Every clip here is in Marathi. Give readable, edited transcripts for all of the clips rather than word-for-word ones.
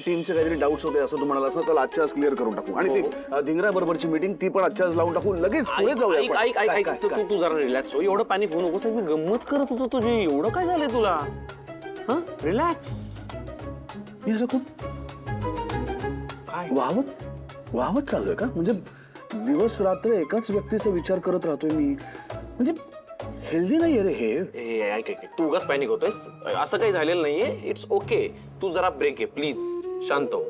टीमचे काहीतरी डाऊट्स होते असं तू म्हणाला असं, तर आजच्या आज क्लिअर करून टाकू. आणि ती धिंगरा बरोबरची मीटिंग ती पण आजच्या आज लावून टाकू, लगेच पुढे जाऊया. ऐक तू जरा रिलॅक्स हो. एवढं पॅनिक होऊ नकोस. मी गंमत करत होतो तुझी. एवढं काय झालंय तुला? हा, रिलॅक्स. मी असं खूप वाहवत चाललोय का? म्हणजे दिवस रात्र एकाच व्यक्तीचा विचार करत राहतोय मी. म्हणजे हेल्दी नाहीये रे हे. ऐक तू उगाच पॅनिक होतोयस. असं काही झालेलं नाहीये. It's okay. तू जरा ब्रेक घे प्लीज. शांत हो.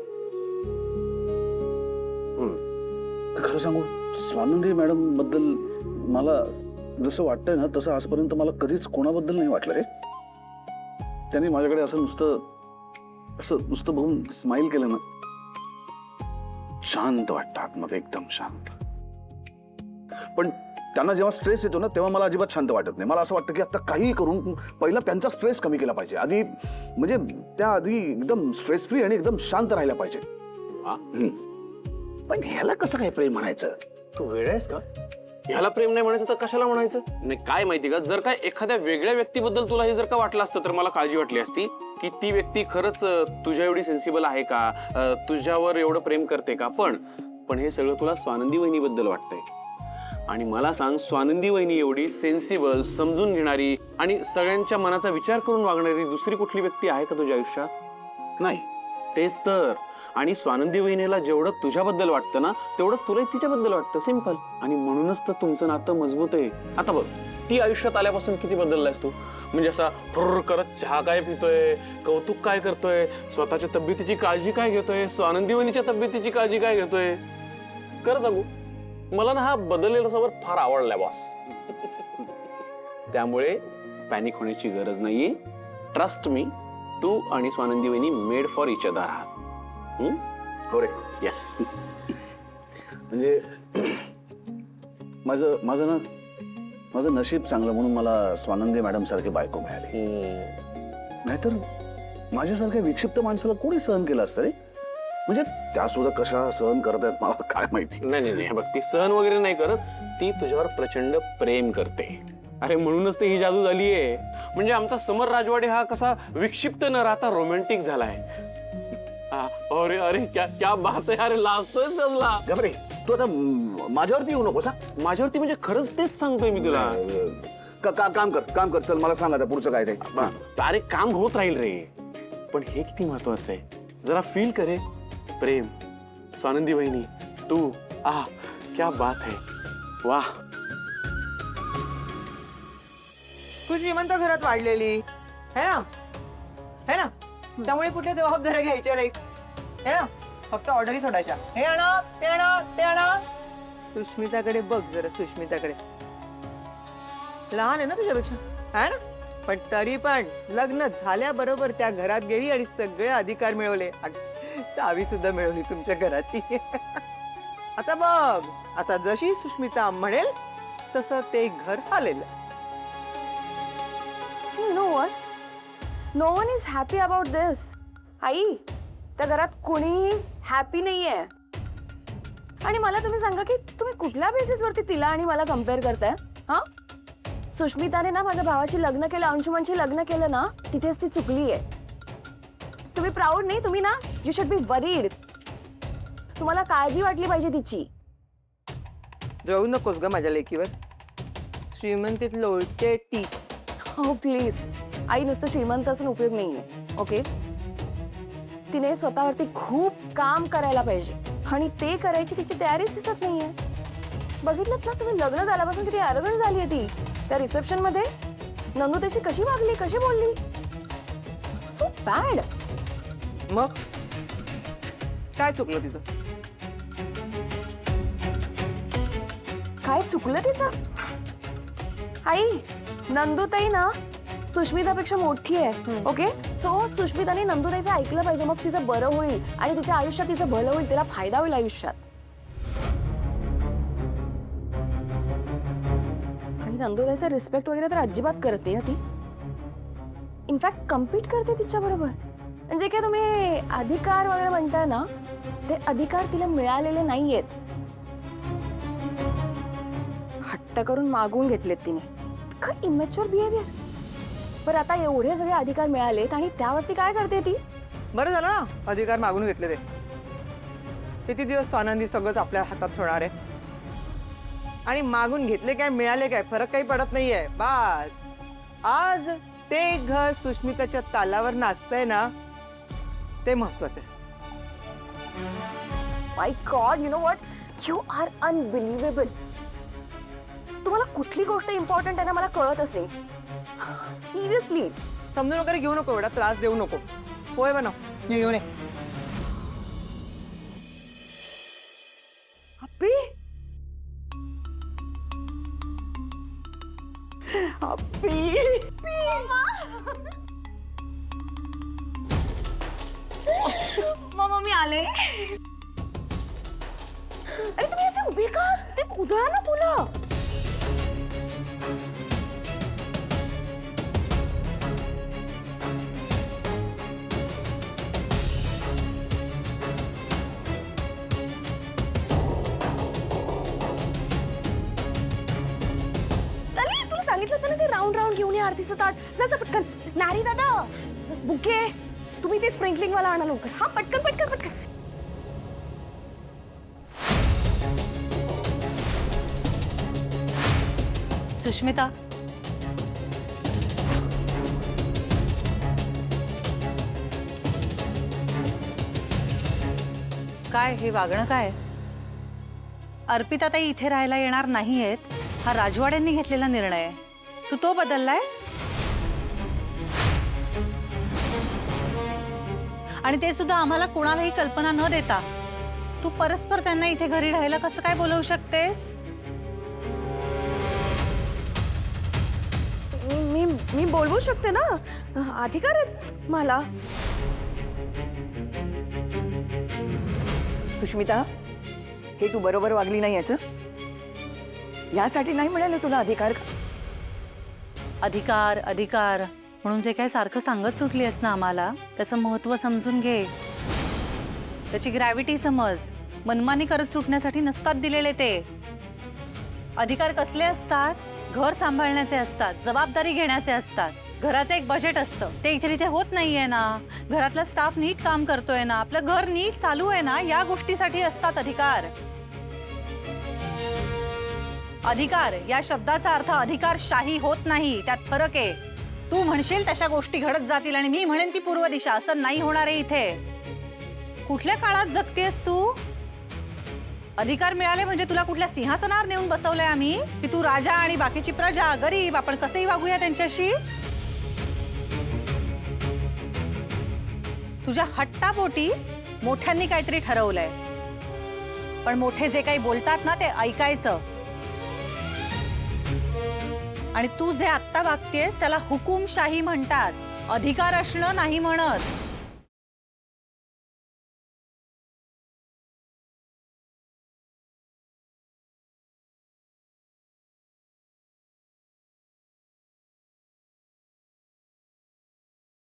खरं सांगू, स्वानंदी मॅडम बद्दल मला जसं वाटतंय ना तसं आजपर्यंत मला कधीच कोणाबद्दल नाही वाटलं रे. त्यांनी माझ्याकडे असं नुसतं बघून स्माइल केलं ना, शांत वाटतं आतमध्ये, एकदम शांत. पण त्यांना जेव्हा स्ट्रेस येतो ना तेव्हा मला अजिबात शांत वाटत नाही. मला असं वाटतं की आता काही करून पहिला त्यांचा स्ट्रेस कमी केला पाहिजे आधी. म्हणजे त्या आधी एकदम स्ट्रेस फ्री आणि एकदम शांत राहायला पाहिजे. पण ह्याला कसं काय प्रेम म्हणायचं? तू वेळ आहेस का? ह्याला प्रेम नाही म्हणायचं तर कशाला म्हणायचं? नाही काय माहिती का, जर काय एखाद्या वेगळ्या व्यक्तीबद्दल तुला हे जर का वाटलं असतं तर मला काळजी वाटली असती की ती व्यक्ती खरंच तुझ्या एवढी सेन्सिबल आहे का, तुझ्यावर एवढं प्रेम करते का. पण हे सगळं तुला स्वानंदी वहिनीबद्दल वाटतंय. आणि मला सांग, स्वानंदी वहिनी एवढी सेन्सिबल, समजून घेणारी आणि सगळ्यांच्या मनाचा विचार करून वागणारी दुसरी कुठली व्यक्ती आहे का तुझ्या आयुष्यात? नाही. तेच तर. आणि स्वानंदी वहिनीला जेवढं तुझ्याबद्दल वाटतं ना तेवढंच तुलाही तिच्याबद्दल वाटतं. सिंपल. आणि म्हणूनच तर तुमचं नातं मजबूत आहे. आता बघ, ती आयुष्यात आल्यापासून किती बदललायस तू. म्हणजे असा फुर्र करत चहा काय पितोय, कौतुक काय करतोय, स्वतःच्या तब्येतीची काळजी काय घेतोय, स्वानंदी वहिनीच्या तब्येतीची काळजी काय घेतोय. खरं सांगू, मला ना हा बदललेला स्वभाव फार आवडलाय बॉस. त्यामुळे पॅनिक होण्याची गरज नाहीये. ट्रस्ट मी, तू आणि स्वानंदी वहिनी मेड फॉर इच अदर आहात. हो रे. येस. म्हणजे माझं नशीब चांगलं म्हणून मला स्वानंदी मॅडम सारखी बायको मिळाली. नाहीतर माझ्यासारख्या विक्षिप्त माणसाला कोणी सहन केलं असतं रे. म्हणजे त्या सुद्धा कशा सहन करत आहेत मला काय माहिती. नाही बघ, ती सहन वगैरे नाही करत. ती तुझ्यावर प्रचंड प्रेम करते. अरे म्हणूनच ती ही जादू झालीये. म्हणजे आमचा समर राजवाडे हा कसा विक्षिप्त न राहता रोमॅन्टिक झालाय. अरे अरे क्या बात आहे. अरे लाजतोयस कसला? घाबरे, तू आता माझ्यावरती येऊ नकोस. माझ्यावरती म्हणजे खरंच तेच सांगतोय मी तुला. काम कर. चल मला सांग आता पुढचं काय ते. अरे काम होत राहील रे. पण हे किती महत्वाचं आहे, जरा फील करे. प्रेम, स्वानंदी वहिनी, तू. क्या बात है. वाह. तू श्रीमंत घरात वाढलेली है ना, त्यामुळे कुठल्या जबाबदाऱ्या घ्यायच्या नाहीत है ना. फक्त ऑर्डरी सोडायच्या. हे आणा, ते आणा, ते आणा. सुष्मिताकडे बघ जरा. सुष्मिताकडे लहान आहे ना तुझ्यापेक्षा, है ना, पण तरी पण लग्न झाल्याबरोबर त्या घरात गेली आणि सगळे अधिकार मिळवले. चावी सुद्धा मिळवली तुमच्या घराची. आता बघ, आता जशी सुष्मिता म्हणेल तसं ते घर हालेल. You know what? No one is happy about this. आई, त्या घरात कोणीही हॅपी नाहीये. आणि मला तुम्ही सांगा की तुम्ही कुठल्या बेसिसवरती तिला आणि मला कम्पेअर करताय? हा, सुष्मिताने ना माझ्या भावाशी लग्न केलं, अंशुमनशी लग्न केलं ना, तिथेच ती चुकली आहे. तुम्ही प्राऊड नाही, तुम्ही ना यू शुड बी वरीड. तुम्हाला काळजी वाटली पाहिजे तिची. जाऊ नकोस ग माझ्या लेकीवर. श्रीमंतीत लोळते ती. हो प्लीज आई, नुसतं श्रीमंत असून उपयोग नाहीये. ओके, तिने स्वतःवरती खूप काम करायला पाहिजे आणि ते करायची तिची तयारीच दिसत नाहीये. बघितलं ना तुम्ही, लग्न झाल्यापासून किती ॲरोगंट झालीये ती. त्या रिसेप्शन मध्ये नंदुताईशी कशी वागली, कशी बोलली. So bad. मग काय चुकलं तिचं? काय चुकलं तिचं? आई, नंदुताई ना सुष्मितापेक्षा मोठी आहे. ओके, सो सुष्मिताने नंदुताईचं ऐकलं पाहिजे. मग तिचं बरं होईल आणि तिच्या आयुष्यात तिचं भलं होईल, तिला फायदा होईल आयुष्यात. आणि नंदुताईचा रिस्पेक्ट वगैरे तर अजिबात करते ना ती. इनफॅक्ट कम्पीट करते तिच्या बरोबर. म्हणजे काय तुम्ही अधिकार वगैरे म्हणताय ना, ते अधिकार तिला मिळालेले नाहीयेत. हट्ट करून मागून घेतलेत तिने. काय इमॅच्युअर बिहेवियर. पण आता एवढे सगळे अधिकार मिळालेत आणि त्यावरती काय करते ती? बरं झालं ना अधिकार मागून घेतले ते. किती दिवस स्वानंदी सगळंच आपल्या हातात ठेवणार आहे. आणि मागून घेतले काय मिळाले काय फरक काही पडत नाहीये. बास आज ते घर सुष्मिताच्या तालावर नाचतंय ना, ते महत्वाचं आहे. My god, you know what, you are unbelievable. तुम्हाला कुठली गोष्ट इम्पॉर्टंट आहे ना मला कळतच नाही. सिरियसली. समजून वगैरे घेऊ नको, एवढा त्रास देऊ नको. होय बनव, ये घेऊन ये. अप्पी, अप्पी, मम्मा मी आले. अरे तुम्ही असे उभे का? ते उधळा ना बोला. तुला सांगितलं होतं ना ते राऊंड राऊंड घेऊन ये आरतीचं ताट. जा पटकन. नारी दादा, बुके तुम्ही ते स्प्रिंकलिंग वाला आणा लवकर. हा पटकन पटकन पटकन. सुष्मिता, काय हे वागणं काय? अर्पिता ताई इथे राहायला येणार नाहीयेत हा राजवाड्यांनी घेतलेला निर्णय आहे. तू तो बदललायस? आणि ते सुद्धा आम्हाला कोणालाही कल्पना न देता तू परस्पर त्यांना इथे घरी राहायला कसं काय बोलवू शकतेस? मी बोलवू शकते ना, अधिकार आहेत मला. सुष्मिता, हे तू बरोबर वागली नाही याचं. यासाठी नाही मिळाले तुला अधिकार का? अधिकार अधिकार म्हणून जे काय सारखं सांगत सुटलीस ना आम्हाला, त्याचं महत्त्व समजून घे. त्याची ग्रॅव्हिटी समज. मनमानी करत सुटण्यासाठी नसतात दिलेले ते अधिकार. कसले असतात? घर सांभाळण्याचे असतात, जबाबदारी घेण्याचे असतात. घराचं एक बजेट असतं, ते इथे तिथे होत नाहीये ना. घरातला स्टाफ नीट काम करतोय ना, आपलं घर नीट चालू आहे ना, या गोष्टीसाठी असतात अधिकार. अधिकार या शब्दाचा अर्थ अधिकारशाही होत नाही, त्यात फरक आहे. तू म्हणशील तशा गोष्टी घडत जातील आणि मी म्हणेन ती पूर्व दिशा. असं नाही होणार आहे इथे. कुठल्या काळात जगतेस तू? अधिकार मिळाले म्हणजे तुला कुठल्या सिंहासनावर नेऊन बसवलंय आम्ही की तू राजा आणि बाकीची प्रजा गरीब आपण कसेही वागूया त्यांच्याशी? तुझ्या हट्टापोटी मोठ्यांनी काहीतरी ठरवलंय, पण मोठे जे काही बोलतात ना ते ऐकायचं. आणि तू जे आत्ता वागतेस त्याला हुकुमशाही म्हणतात, अधिकार असणं नाही म्हणत.